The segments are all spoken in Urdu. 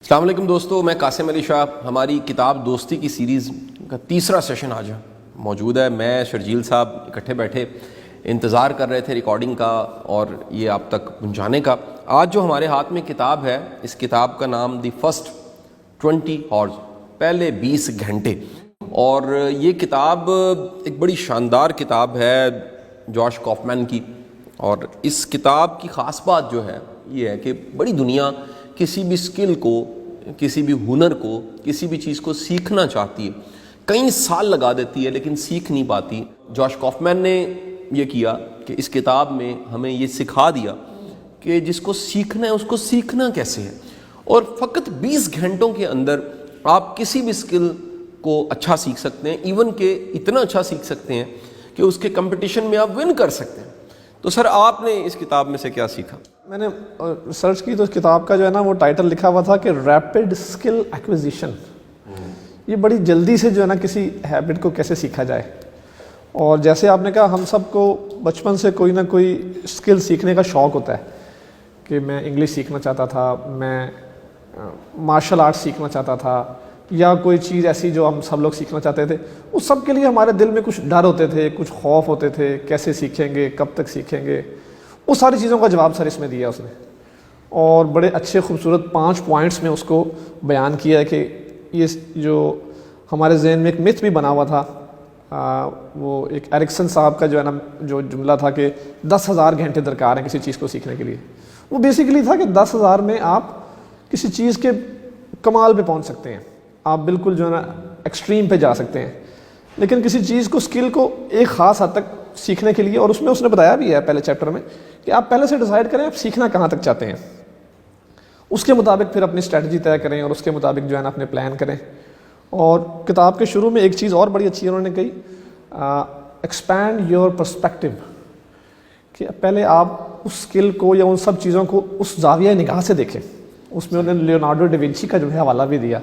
السلام علیکم دوستو، میں قاسم علی شاہ. ہماری کتاب دوستی کی سیریز کا تیسرا سیشن آج موجود ہے. میں شرجیل صاحب اکٹھے بیٹھے انتظار کر رہے تھے ریکارڈنگ کا اور یہ آپ تک پہنچانے کا. آج جو ہمارے ہاتھ میں کتاب ہے، اس کتاب کا نام دی فرسٹ 20 ہارز، پہلے 20 گھنٹے. اور یہ کتاب ایک بڑی شاندار کتاب ہے جوش کافمین کی. اور اس کتاب کی خاص بات جو ہے یہ ہے کہ بڑی دنیا کسی بھی سکل کو، کسی بھی ہنر کو، کسی بھی چیز کو سیکھنا چاہتی ہے، کئی سال لگا دیتی ہے لیکن سیکھ نہیں پاتی. جوش کافمین نے یہ کیا کہ اس کتاب میں ہمیں یہ سکھا دیا کہ جس کو سیکھنا ہے اس کو سیکھنا کیسے ہے. اور فقط 20 گھنٹوں کے اندر آپ کسی بھی سکل کو اچھا سیکھ سکتے ہیں، ایون کہ اتنا اچھا سیکھ سکتے ہیں کہ اس کے کمپٹیشن میں آپ ون کر سکتے ہیں. تو سر، آپ نے اس کتاب میں سے کیا سیکھا؟ میں نے ریسرچ کی تو اس کتاب کا جو ہے نا وہ ٹائٹل لکھا ہوا تھا کہ ریپڈ اسکل ایکویزیشن. یہ بڑی جلدی سے جو ہے نا کسی ہیبٹ کو کیسے سیکھا جائے. اور جیسے آپ نے کہا، ہم سب کو بچپن سے کوئی نہ کوئی اسکل سیکھنے کا شوق ہوتا ہے کہ میں انگلش سیکھنا چاہتا تھا، میں مارشل آرٹ سیکھنا چاہتا تھا، یا کوئی چیز ایسی جو ہم سب لوگ سیکھنا چاہتے تھے. اس سب کے لیے ہمارے دل میں کچھ ڈر ہوتے تھے، کچھ خوف ہوتے تھے، کیسے سیکھیں گے، کب تک سیکھیں گے. وہ ساری چیزوں کا جواب سر اس میں دیا اس نے، اور بڑے اچھے خوبصورت 5 پوائنٹس میں اس کو بیان کیا ہے کہ یہ جو ہمارے ذہن میں ایک متھ بھی بنا ہوا تھا، وہ ایک ایرکسن صاحب کا جو ہے نا جو جملہ تھا کہ 10,000 گھنٹے درکار ہیں کسی چیز کو سیکھنے کے لیے. وہ بیسیکلی تھا کہ 10,000 میں آپ کسی چیز کے کمال پہ پہنچ سکتے ہیں، آپ بالکل جو ہے نا ایکسٹریم پہ جا سکتے ہیں. لیکن کسی چیز کو، اسکل کو ایک خاص حد تک سیکھنے کے لیے، اور اس میں اس نے بتایا بھی ہے پہلے چیپٹر میں کہ آپ پہلے سے ڈیسائیڈ کریں آپ سیکھنا کہاں تک چاہتے ہیں، اس کے مطابق پھر اپنی اسٹریٹجی طے کریں اور اس کے مطابق جو ہے نا اپنے پلان کریں. اور کتاب کے شروع میں ایک چیز اور بڑی اچھی انہوں نے کہی، ایکسپینڈ یور پرسپیکٹو، کہ پہلے آپ اس اسکل کو یا ان سب چیزوں کو اس زاویہ نگاہ سے دیکھیں. اس میں انہوں نے لیونارڈو ڈا ونچی کا جو ہے حوالہ بھی دیا.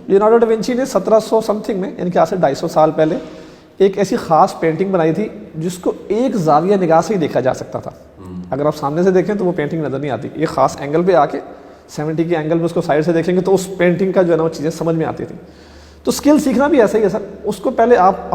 لیونارڈو ڈا ونچی نے 1700 سم تھنگ میں، یعنی کہ آج سے 250 سال پہلے ایک ایسی خاص پینٹنگ بنائی تھی جس کو ایک زاویہ نگاہ سے ہی دیکھا جا سکتا تھا. اگر آپ سامنے سے دیکھیں تو وہ پینٹنگ نظر نہیں آتی، ایک خاص اینگل پہ آ کے 70 کے اینگل پہ اس کو سائڈ سے دیکھیں گے تو اس پینٹنگ کا جو ہے نا وہ چیزیں سمجھ میں آتی تھی. تو اسکل سیکھنا بھی ایسا ہی ہے سر، اس کو پہلے آپ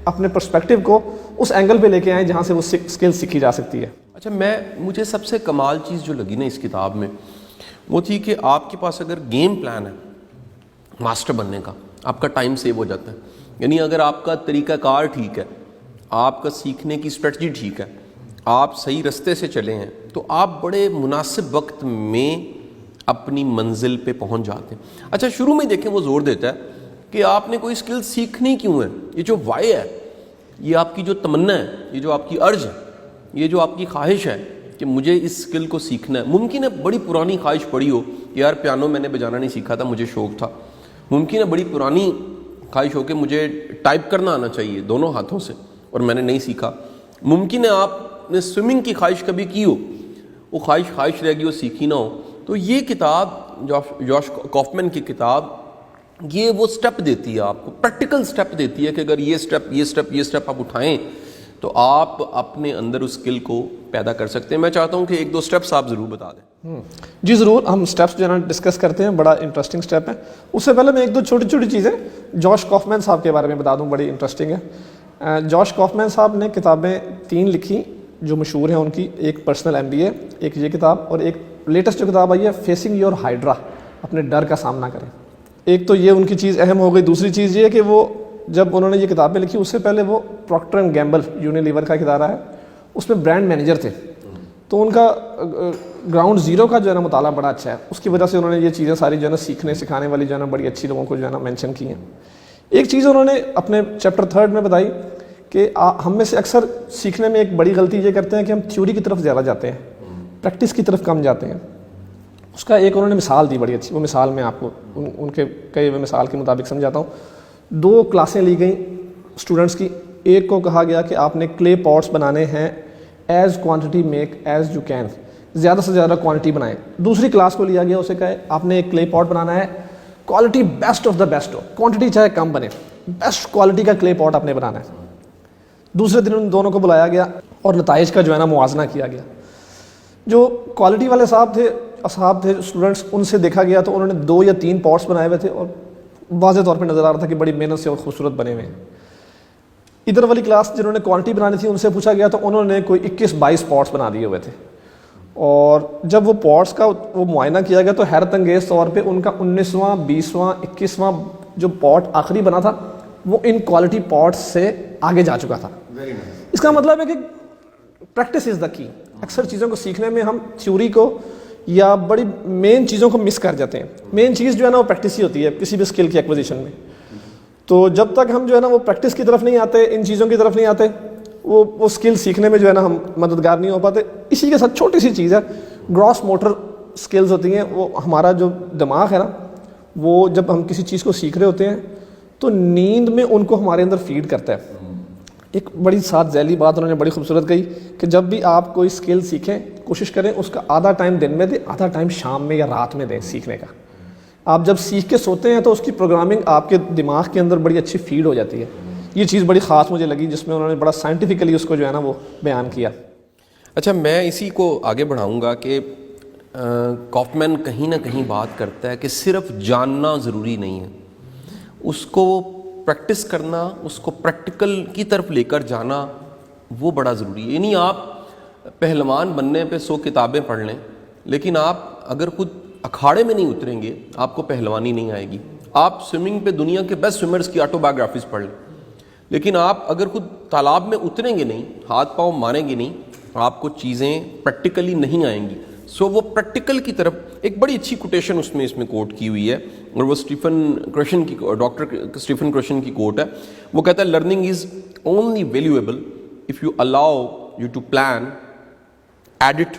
اپنے پرسپیکٹیو کو اس اینگل پہ لے کے آئیں جہاں سے وہ اسکل سیکھی جا سکتی ہے. اچھا، مجھے سب سے کمال چیز جو لگی نا اس کتاب میں وہ تھی کہ آپ کے پاس اگر گیم پلان ہے ماسٹر بننے کا، آپ کا ٹائم سیو ہو جاتا ہے. یعنی اگر آپ کا طریقہ کار ٹھیک ہے، آپ کا سیکھنے کی اسٹریٹجی ٹھیک ہے، آپ صحیح رستے سے چلے ہیں، تو آپ بڑے مناسب وقت میں اپنی منزل پہ پہنچ جاتے ہیں. اچھا، شروع میں دیکھیں وہ زور دیتا ہے کہ آپ نے کوئی اسکل سیکھنی کیوں ہے. یہ جو وائی ہے، یہ آپ کی جو تمنا ہے، یہ جو آپ کی ارج ہے، یہ جو آپ کی خواہش ہے کہ مجھے اس اسکل کو سیکھنا ہے. ممکن ہے بڑی پرانی خواہش پڑی ہو، یار پیانو میں نے بجانا نہیں سیکھا تھا، مجھے شوق تھا. ممکن ہے بڑی پرانی خواہش ہو کہ مجھے ٹائپ کرنا آنا چاہیے دونوں ہاتھوں سے اور میں نے نہیں سیکھا. ممکن ہے آپ نے سوئمنگ کی خواہش کبھی کی ہو، وہ خواہش رہ گئی، وہ سیکھی نہ ہو. تو یہ کتاب جوش کافمین کی کتاب یہ وہ سٹیپ دیتی ہے، آپ کو پریکٹیکل سٹیپ دیتی ہے کہ اگر یہ سٹیپ آپ اٹھائیں تو آپ اپنے اندر اس اسکل کو پیدا کر سکتے ہیں. میں چاہتا ہوں کہ 1-2 سٹیپس آپ ضرور بتا دیں. جی ضرور، ہم سٹیپس جو ہے نا ڈسکس کرتے ہیں، بڑا انٹرسٹنگ سٹیپ ہے. اس سے پہلے میں 1-2 چھوٹی چیزیں جوش کافمین صاحب کے بارے میں بتا دوں، بڑی انٹرسٹنگ ہے. جوش کافمین صاحب نے کتابیں 3 لکھی جو مشہور ہیں ان کی، ایک پرسنل MBA، ایک یہ کتاب، اور ایک لیٹسٹ جو کتاب آئی ہے فیسنگ یور ہائیڈرا، اپنے ڈر کا سامنا کریں. ایک تو یہ ان کی چیز اہم ہو گئی. دوسری چیز یہ ہے کہ وہ جب انہوں نے یہ کتابیں لکھی اس سے پہلے وہ پروکٹر اینڈ گیمبل، یونیلیور کا ادارہ ہے، اس میں برانڈ مینیجر تھے. تو ان کا گراؤنڈ زیرو کا جو ہے نا مطالعہ بڑا اچھا ہے. اس کی وجہ سے انہوں نے یہ چیزیں ساری جو ہے نا سیکھنے سکھانے والی جو ہے نا بڑی اچھی لوگوں کو جو ہے نا مینشن کی ہیں. ایک چیز انہوں نے اپنے چیپٹر 3 میں بتائی کہ ہم میں سے اکثر سیکھنے میں ایک بڑی غلطی یہ کرتے ہیں کہ ہم تھیوری کی طرف زیادہ جاتے ہیں، پریکٹس کی طرف کم جاتے ہیں. اس کا ایک انہوں نے مثال دی بڑی اچھی. وہ مثال میں آپ کو ان کے کئی ہوئے مثال کے مطابق سمجھاتا ہوں. 2 کلاسیں لی گئیں اسٹوڈنٹس کی. ایک کو کہا گیا کہ آپ نے کلے پاٹس بنانے ہیں، as quantity make as you can, زیادہ سے زیادہ کوانٹٹی بنائیں. دوسری کلاس کو لیا گیا، اسے کہا آپ نے ایک کلے پاٹ بنانا ہے، quality best of the best who, quantity چاہے کم بنے، بیسٹ کوالٹی کا کلے پاٹ آپ نے بنانا ہے. دوسرے دن ان دونوں کو بلایا گیا اور نتائج کا جو ہے نا موازنہ کیا گیا. جو کوالٹی والے صاحب تھے اصحاب تھے اسٹوڈنٹس، ان سے دیکھا گیا تو انہوں نے 2 یا 3 پاٹس بنائے ہوئے تھے اور واضح طور پہ نظر آ رہا تھا کہ بڑی محنت سے اور خوبصورت بنے ہوئے ہیں. ادھر والی کلاس جنہوں نے کوانٹٹی بنانی تھی ان سے پوچھا گیا تو انہوں نے کوئی 21-22 پاٹس بنا دیے ہوئے تھے. اور جب وہ پاٹس کا وہ معائنہ کیا گیا تو حیرت انگیز طور پہ ان کا 19واں 20واں 21واں جو پاٹ آخری بنا تھا وہ ان کوالٹی پاٹس سے آگے جا چکا تھا. اس کا مطلب ہے کہ پریکٹس از دا کی. اکثر چیزوں کو سیکھنے میں ہم تھیوری کو یا بڑی مین چیزوں کو مس کر جاتے ہیں. مین چیز جو ہے نا وہ پریکٹس ہی ہوتی ہے کسی بھی اسکل کی ایکوزیشن میں. تو جب تک ہم جو ہے نا وہ پریکٹس کی طرف نہیں آتے، ان چیزوں کی طرف نہیں آتے، وہ اسکل سیکھنے میں جو ہے نا ہم مددگار نہیں ہو پاتے. اسی کے ساتھ چھوٹی سی چیز ہے، گراس موٹر اسکلز ہوتی ہیں. وہ ہمارا جو دماغ ہے نا وہ جب ہم کسی چیز کو سیکھ رہے ہوتے ہیں تو نیند میں ان کو ہمارے اندر فیڈ کرتا ہے. ایک بڑی ساتھ ذیلی بات انہوں نے بڑی خوبصورت کہی کہ جب بھی آپ کوئی اسکل سیکھیں کوشش کریں اس کا آدھا ٹائم دن میں دیں، آدھا ٹائم شام میں یا رات میں دیں سیکھنے کا. آپ جب سیکھ کے سوتے ہیں تو اس کی پروگرامنگ آپ کے دماغ کے اندر بڑی اچھی فیڈ ہو جاتی ہے. یہ چیز بڑی خاص مجھے لگی جس میں انہوں نے بڑا سائنٹیفکلی اس کو جو ہے نا وہ بیان کیا. اچھا، میں اسی کو آگے بڑھاؤں گا کہ کافمین کہیں نہ کہیں بات کرتا ہے کہ صرف جاننا ضروری نہیں ہے، اس کو پریکٹس کرنا، اس کو پریکٹیکل کی طرف لے کر جانا وہ بڑا ضروری ہے. یعنی آپ پہلوان بننے پہ 100 کتابیں پڑھ لیں لیکن آپ اگر خود اکھاڑے میں نہیں اتریں گے آپ کو پہلوانی نہیں آئے گی. آپ سوئمنگ پہ دنیا کے بیسٹ سوئمرز کی آٹو بایوگرافیز پڑھ لیں لیکن آپ اگر خود تالاب میں اتریں گے نہیں، ہاتھ پاؤں ماریں گے نہیں، آپ کو چیزیں پریکٹیکلی نہیں آئیں گی. سو وہ پریکٹیکل کی طرف ایک بڑی اچھی کوٹیشن اس میں کوٹ کی ہوئی ہے اور وہ ڈاکٹر اسٹیفن کرشن کی کوٹ ہے. وہ کہتا ہے learning is only valuable if you allow you to plan, edit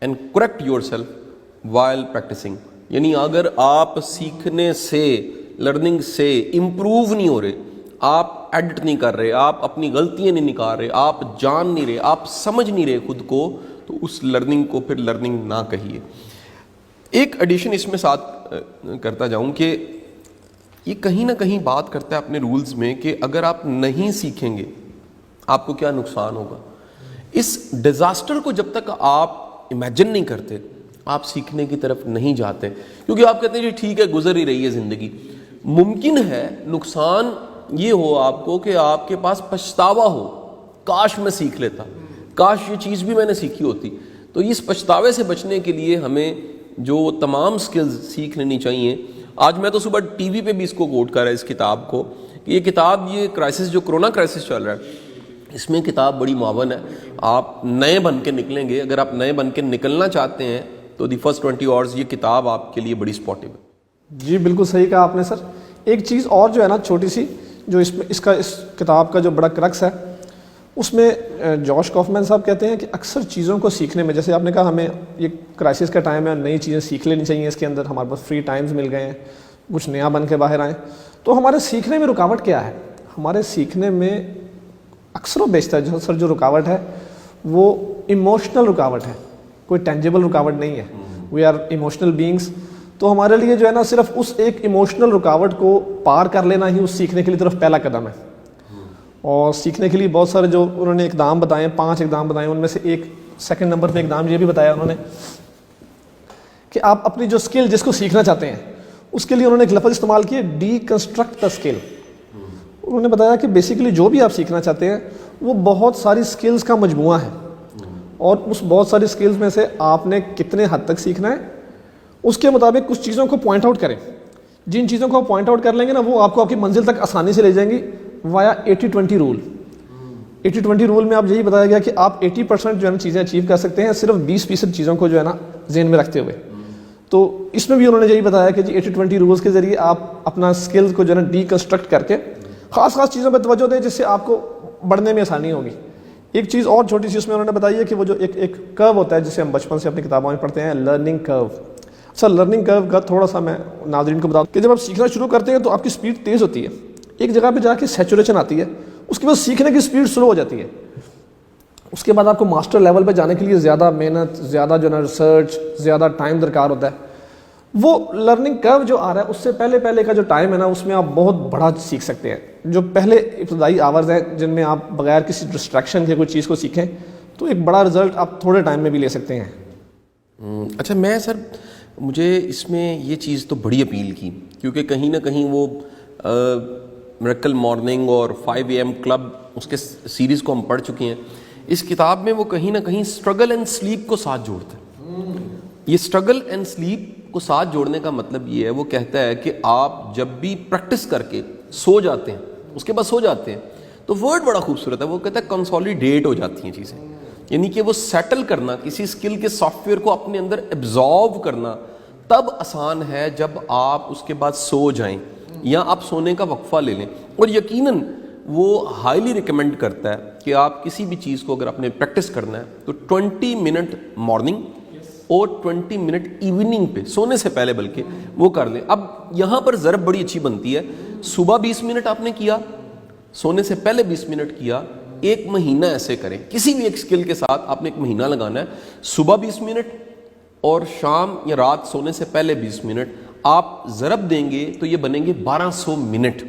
and correct yourself while practicing. یعنی اگر آپ سیکھنے سے، لرننگ سے امپروو نہیں ہو رہے، آپ ایڈٹ نہیں کر رہے، آپ اپنی غلطیاں نہیں نکال رہے، آپ جان نہیں رہے، آپ سمجھ نہیں رہے خود کو، تو اس لرننگ کو پھر لرننگ نہ کہیے. ایک ایڈیشن اس میں ساتھ کرتا جاؤں کہ یہ کہیں نہ کہیں بات کرتا ہے اپنے رولز میں کہ اگر آپ نہیں سیکھیں گے آپ کو کیا نقصان ہوگا. اس ڈیزاسٹر کو جب تک آپ امیجن نہیں کرتے آپ سیکھنے کی طرف نہیں جاتے، کیونکہ آپ کہتے ہیں جی ٹھیک ہے گزر ہی رہی ہے زندگی. ممکن ہے نقصان یہ ہو آپ کو کہ آپ کے پاس پچھتاوا ہو، کاش میں سیکھ لیتا، کاش یہ چیز بھی میں نے سیکھی ہوتی. تو اس پچھتاوے سے بچنے کے لیے ہمیں جو تمام سکلز سیکھ لینی چاہیے. آج میں تو صبح ٹی وی پہ بھی اس کو کوٹ کر رہا ہے اس کتاب کو کہ یہ کتاب، یہ کرائسس جو کرونا کرائسس چل رہا ہے اس میں کتاب بڑی معاون ہے. آپ نئے بن کے نکلیں گے، اگر آپ نئے بن کے نکلنا چاہتے ہیں تو دی فرسٹ 20 آورز یہ کتاب آپ کے لیے بڑی سپورٹیو ہے. جی بالکل صحیح کہا آپ نے سر. ایک چیز اور جو ہے نا چھوٹی سی جو اس کتاب کا جو بڑا کرکس ہے اس میں جوش کافمین صاحب کہتے ہیں کہ اکثر چیزوں کو سیکھنے میں، جیسے آپ نے کہا ہمیں یہ کرائسس کا ٹائم ہے، نئی چیزیں سیکھ لینی چاہیے، اس کے اندر ہمارے پاس فری ٹائمز مل گئے ہیں، کچھ نیا بن کے باہر آئیں، تو ہمارے سیکھنے میں رکاوٹ کیا ہے؟ ہمارے سیکھنے میں اکثر و بیشتر جو رکاوٹ ہے وہ ایموشنل رکاوٹ ہے، کوئی ٹینجیبل رکاوٹ نہیں ہے. We are emotional beings. تو ہمارے لیے جو ہے نا صرف اس ایک ایموشنل رکاوٹ کو پار کر لینا ہی اس سیکھنے کے لیے طرف پہلا قدم ہے. اور سیکھنے کے لیے بہت سارے جو انہوں نے اقدام بتائے، 5 اقدام بتائے، ان میں سے ایک سیکنڈ نمبر پہ اقدام یہ بھی بتایا انہوں نے کہ آپ اپنی جو اسکل جس کو سیکھنا چاہتے ہیں اس کے لیے انہوں نے ایک لفظ استعمال کیا، ڈی کنسٹرکٹ دا اسکل. انہوں نے بتایا کہ بیسیکلی جو بھی آپ سیکھنا چاہتے ہیں وہ بہت ساری اسکلز کا مجموعہ ہے اور اس بہت ساری اسکلز میں سے آپ نے کتنے حد تک سیکھنا ہے اس کے مطابق کچھ چیزوں کو پوائنٹ آؤٹ کریں. جن چیزوں کو آپ پوائنٹ آؤٹ کر لیں گے نا وہ آپ کو آپ کی منزل تک آسانی سے لے جائیں گی وایا 80-20 رول. 80-20 رول میں آپ یہی بتایا گیا کہ آپ 80% جو ہے نا چیزیں اچیو کر سکتے ہیں صرف 20% چیزوں کو جو ہے نا ذہن میں رکھتے ہوئے. تو اس میں بھی انہوں نے یہی بتایا کہ جی 80-20 رولز کے ذریعے آپ اپنا اسکلز کو جو ہے نا ڈی کنسٹرکٹ کر کے خاص چیزوں پہ توجہ دیں جس سے آپ کو بڑھنے میں آسانی ہوگی. ایک چیز اور چھوٹی سی اس میں انہوں نے بتائی ہے کہ وہ جو ایک کرو ہوتا ہے جسے ہم بچپن سے اپنی کتابوں میں پڑھتے ہیں، لرننگ کرو. سر لرننگ کرو کا تھوڑا سا میں ناظرین کو بتاؤں کہ جب آپ سیکھنا شروع کرتے ہیں تو آپ کی سپیڈ تیز ہوتی ہے، ایک جگہ پہ جا کے سیچوریشن آتی ہے، اس کے بعد سیکھنے کی سپیڈ سلو ہو جاتی ہے. اس کے بعد آپ کو ماسٹر لیول پہ جانے کے لیے زیادہ محنت، زیادہ جو ہے نا ریسرچ، زیادہ ٹائم درکار ہوتا ہے. وہ لرننگ کرو جو آ رہا ہے اس سے پہلے کا جو ٹائم ہے نا اس میں آپ بہت بڑا سیکھ سکتے ہیں. جو پہلے ابتدائی آورز ہیں جن میں آپ بغیر کسی ڈسٹریکشن کے کوئی چیز کو سیکھیں تو ایک بڑا رزلٹ آپ تھوڑے ٹائم میں بھی لے سکتے ہیں. اچھا میں سر مجھے اس میں یہ چیز تو بڑی اپیل کی کیونکہ کہیں نہ کہیں وہ میریکل مارننگ اور 5 AM کلب اس کے سیریز کو ہم پڑھ چکے ہیں. اس کتاب میں وہ کہیں نہ کہیں اسٹرگل اینڈ سلیپ کو ساتھ جوڑتا ہے. یہ اسٹرگل اینڈ سلیپ کو ساتھ جوڑنے کا مطلب یہ ہے, وہ کہتا ہے کہ آپ جب بھی پریکٹس کر کے سو جاتے ہیں, اس کے بعد سو جاتے ہیں, تو ورڈ بڑا خوبصورت ہے, وہ کہتا ہے کنسولیڈیٹ ہو جاتی ہیں چیزیں, یعنی کہ وہ سیٹل کرنا کسی اسکل کے سافٹ ویئر کو اپنے اندر ایبزارو کرنا تب آسان ہے جب آپ اس کے بعد سو جائیں یا آپ سونے کا وقفہ لے لیں. اور یقیناً وہ ہائیلی ریکمینڈ کرتا ہے کہ آپ کسی بھی چیز کو اگر آپ نے پریکٹس کرنا ہے تو 20 منٹ مارننگ اور 20 منٹ ایوننگ پہ سونے سے پہلے بلکہ وہ کر لیں. اب یہاں پر ضرب بڑی اچھی بنتی ہے, صبح 20 منٹ آپ نے کیا, سونے سے پہلے 20 منٹ کیا, 1 مہینہ ایسے کریں. کسی بھی ایک اسکل کے ساتھ آپ نے 1 مہینہ لگانا ہے, صبح 20 منٹ اور شام یا رات سونے سے پہلے 20 منٹ. آپ ضرب دیں گے تو یہ بنیں گے 1200 منٹ,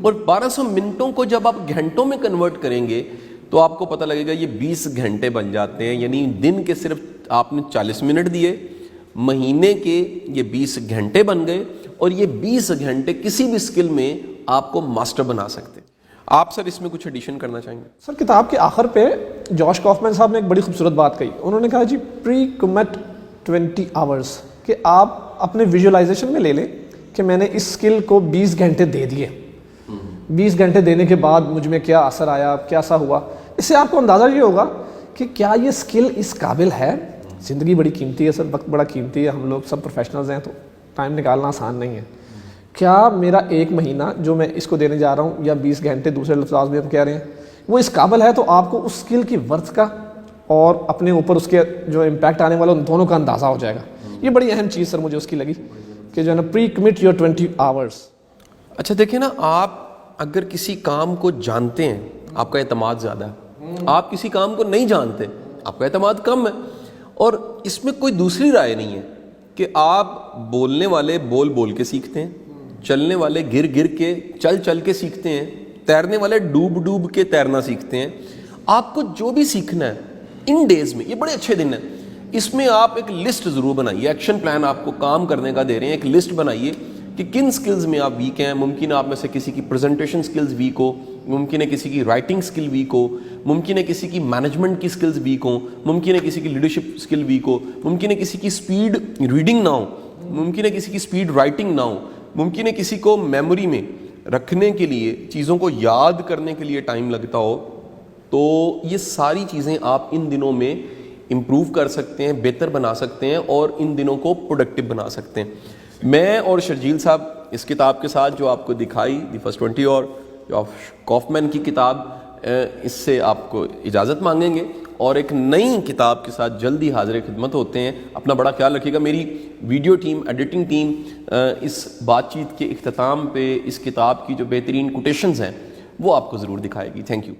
اور 1200 منٹوں کو جب آپ گھنٹوں میں کنورٹ کریں گے تو آپ کو پتہ لگے گا یہ 20 گھنٹے بن جاتے ہیں. یعنی دن کے صرف آپ نے 40 منٹ دیے, مہینے کے یہ 20 گھنٹے بن گئے, اور یہ 20 گھنٹے کسی بھی اسکل میں آپ کو ماسٹر بنا سکتے ہیں. آپ سر اس میں کچھ ایڈیشن کرنا چاہیں گے؟ سر کتاب کے آخر پہ جوش کافمین صاحب نے ایک بڑی خوبصورت بات کہی. انہوں نے کہا جی پری کمٹ 20 آورس, کہ آپ اپنے ویژولائزیشن میں لے لیں کہ میں نے اس اسکل کو 20 گھنٹے دے دیے, 20 گھنٹے دینے کے بعد مجھ میں کیا اثر آیا, کیسا ہوا. اس سے آپ کو اندازہ یہ ہوگا کہ کیا یہ اسکل اس قابل ہے. زندگی بڑی قیمتی ہے سر, وقت بڑا قیمتی ہے, ہم لوگ سب پروفیشنلز ہیں تو ٹائم نکالنا آسان نہیں ہے. کیا میرا 1 مہینہ جو میں اس کو دینے جا رہا ہوں یا 20 گھنٹے دوسرے لفظ میں ہم کہہ رہے ہیں وہ اس قابل ہے. تو آپ کو اس اسکل کی ورتھ کا اور اپنے اوپر اس کے جو امپیکٹ آنے والا ان دونوں کا اندازہ ہو جائے گا. یہ بڑی اہم چیز سر مجھے اس کی لگی کہ جو ہے نا پری کمٹ یور 20 آورس. اچھا دیکھیں نا, آپ اگر کسی کام کو جانتے ہیں آپ کا اعتماد زیادہ ہے, آپ کسی کام کو نہیں جانتے آپ کا اعتماد کم ہے. اور اس میں کوئی دوسری رائے نہیں ہے کہ آپ بولنے والے بول بول کے سیکھتے ہیں, چلنے والے گر گر کے چل چل کے سیکھتے ہیں, تیرنے والے ڈوب ڈوب کے تیرنا سیکھتے ہیں. آپ کو جو بھی سیکھنا ہے ان ڈیز میں, یہ بڑے اچھے دن ہیں, اس میں آپ ایک لسٹ ضرور بنائیے. ایکشن پلان آپ کو کام کرنے کا دے رہے ہیں, ایک لسٹ بنائیے کہ کن سکلز میں آپ ویک ہیں. ممکن ہے آپ میں سے کسی کی پریزنٹیشن سکلز ویک ہو, ممکن ہے کسی کی رائٹنگ سکل ویک ہو, ممکن ہے کسی کی مینجمنٹ کی سکلز ویک ہوں, ممکن ہے کسی کی لیڈرشپ سکل ویک ہو, ممکن ہے کسی کی سپیڈ ریڈنگ نہ ہو, ممکن ہے کسی کی سپیڈ رائٹنگ نہ ہو, ممکن ہے کسی کو میموری میں رکھنے کے لیے, چیزوں کو یاد کرنے کے لیے ٹائم لگتا ہو. تو یہ ساری چیزیں آپ ان دنوں میں امپروو کر سکتے ہیں, بہتر بنا سکتے ہیں, اور ان دنوں کو پروڈکٹیو بنا سکتے ہیں. میں اور شرجیل صاحب اس کتاب کے ساتھ جو آپ کو دکھائی دی فرسٹ 20 اور جو کافمین کی کتاب, اس سے آپ کو اجازت مانگیں گے اور ایک نئی کتاب کے ساتھ جلدی حاضر خدمت ہوتے ہیں. اپنا بڑا خیال رکھیے گا. میری ویڈیو ٹیم, ایڈیٹنگ ٹیم اس بات چیت کے اختتام پہ اس کتاب کی جو بہترین کوٹیشنز ہیں وہ آپ کو ضرور دکھائے گی. Thank you.